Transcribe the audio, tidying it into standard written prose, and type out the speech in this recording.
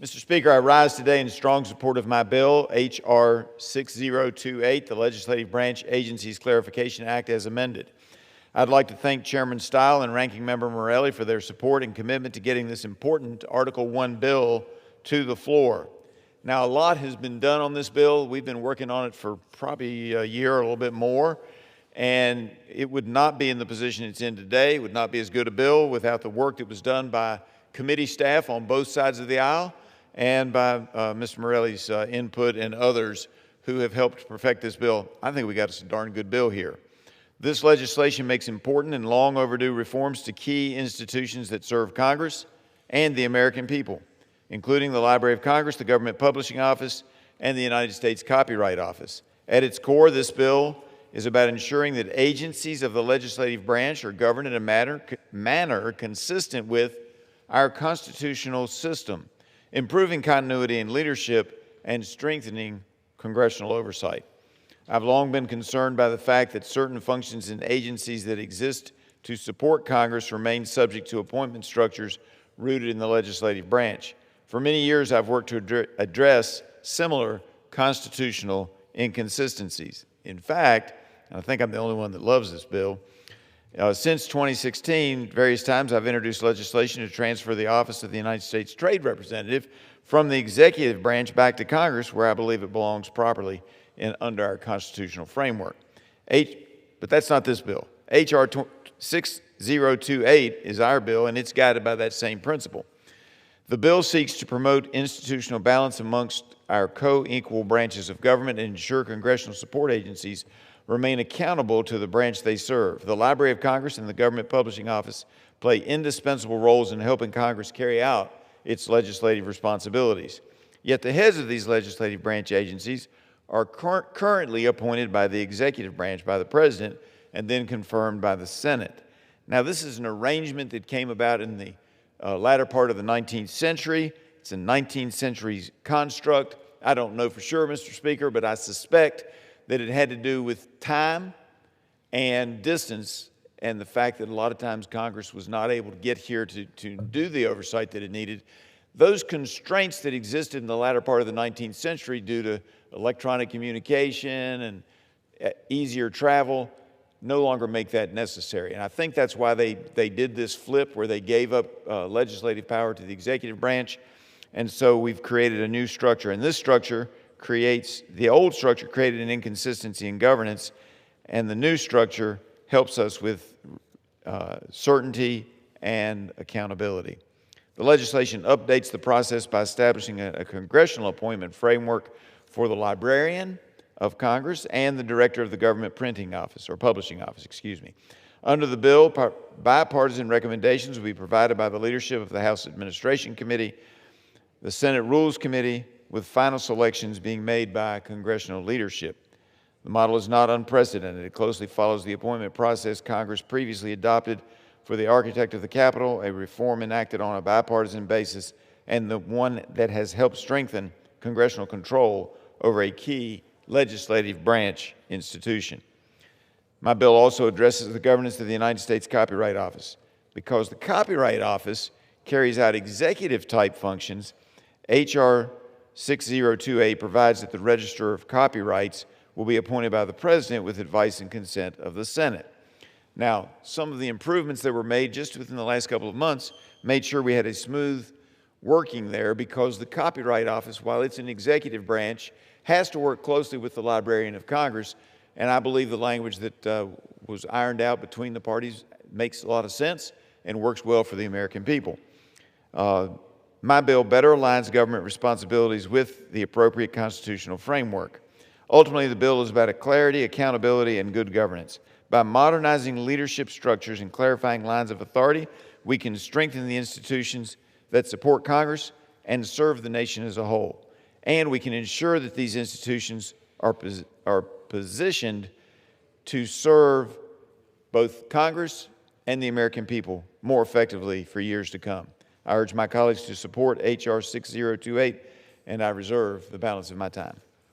Mr. Speaker, I rise today in strong support of my bill, H.R. 6028, the Legislative Branch Agencies Clarification Act as amended. I'd like to thank Chairman Stile and Ranking Member Morelli for their support and commitment to getting this important Article I bill to the floor. Now, a lot has been done on this bill. We've been working on it for probably a year or a little bit more, and it would not be in the position it's in today. It would not be as good a bill without the work that was done by committee staff on both sides of the aisle and by Mr. Morelli's input and others who have helped perfect this bill. I think we got a darn good bill here. This legislation makes important and long overdue reforms to key institutions that serve Congress and the American people, including the Library of Congress, the Government Publishing Office, and the United States Copyright Office. At its core, this bill is about ensuring that agencies of the legislative branch are governed in a manner consistent with our constitutional system, improving continuity in leadership and strengthening congressional oversight. I've long been concerned by the fact that certain functions in agencies that exist to support Congress remain subject to appointment structures rooted in the legislative branch. For many years, I've worked to address similar constitutional inconsistencies. In fact, and I think I'm the only one that loves this bill, since 2016, various times I've introduced legislation to transfer the office of the United States Trade Representative from the executive branch back to Congress, where I believe it belongs properly under our constitutional framework. But that's not this bill. H.R. 6028 is our bill, and it's guided by that same principle. The bill seeks to promote institutional balance amongst our co-equal branches of government and ensure congressional support agencies remain accountable to the branch they serve. The Library of Congress and the Government Publishing Office play indispensable roles in helping Congress carry out its legislative responsibilities. Yet the heads of these legislative branch agencies are currently appointed by the executive branch, by the President, and then confirmed by the Senate. Now, this is an arrangement that came about in the latter part of the 19th century. It's a 19th century construct. I don't know for sure, Mr. Speaker, but I suspect that it had to do with time and distance and the fact that a lot of times Congress was not able to get here to do the oversight that it needed. Those constraints that existed in the latter part of the 19th century due to electronic communication and easier travel no longer make that necessary. And I think that's why they did this flip where they gave up legislative power to the executive branch. And so we've created a new structure. And this structure the old structure created an inconsistency in governance, and the new structure helps us with certainty and accountability. The legislation updates the process by establishing a congressional appointment framework for the librarian of Congress and the director of the Government Printing Office, or Publishing Office, excuse me. Under the bill, bipartisan recommendations will be provided by the leadership of the House Administration Committee, the Senate Rules Committee, with final selections being made by congressional leadership. The model is not unprecedented. It closely follows the appointment process Congress previously adopted for the architect of the Capitol, a reform enacted on a bipartisan basis, and the one that has helped strengthen congressional control over a key legislative branch institution. My bill also addresses the governance of the United States Copyright Office. Because the Copyright Office carries out executive-type functions, H.R. 6028 provides that the Register of Copyrights will be appointed by the President with advice and consent of the Senate. Now, some of the improvements that were made just within the last couple of months made sure we had a smooth working there, because the Copyright Office, while it's an executive branch, has to work closely with the Librarian of Congress, and I believe the language that was ironed out between the parties makes a lot of sense and works well for the American people. My bill better aligns government responsibilities with the appropriate constitutional framework. Ultimately, the bill is about clarity, accountability, and good governance. By modernizing leadership structures and clarifying lines of authority, we can strengthen the institutions that support Congress and serve the nation as a whole. And we can ensure that these institutions are positioned to serve both Congress and the American people more effectively for years to come. I urge my colleagues to support H.R. 6028, and I reserve the balance of my time.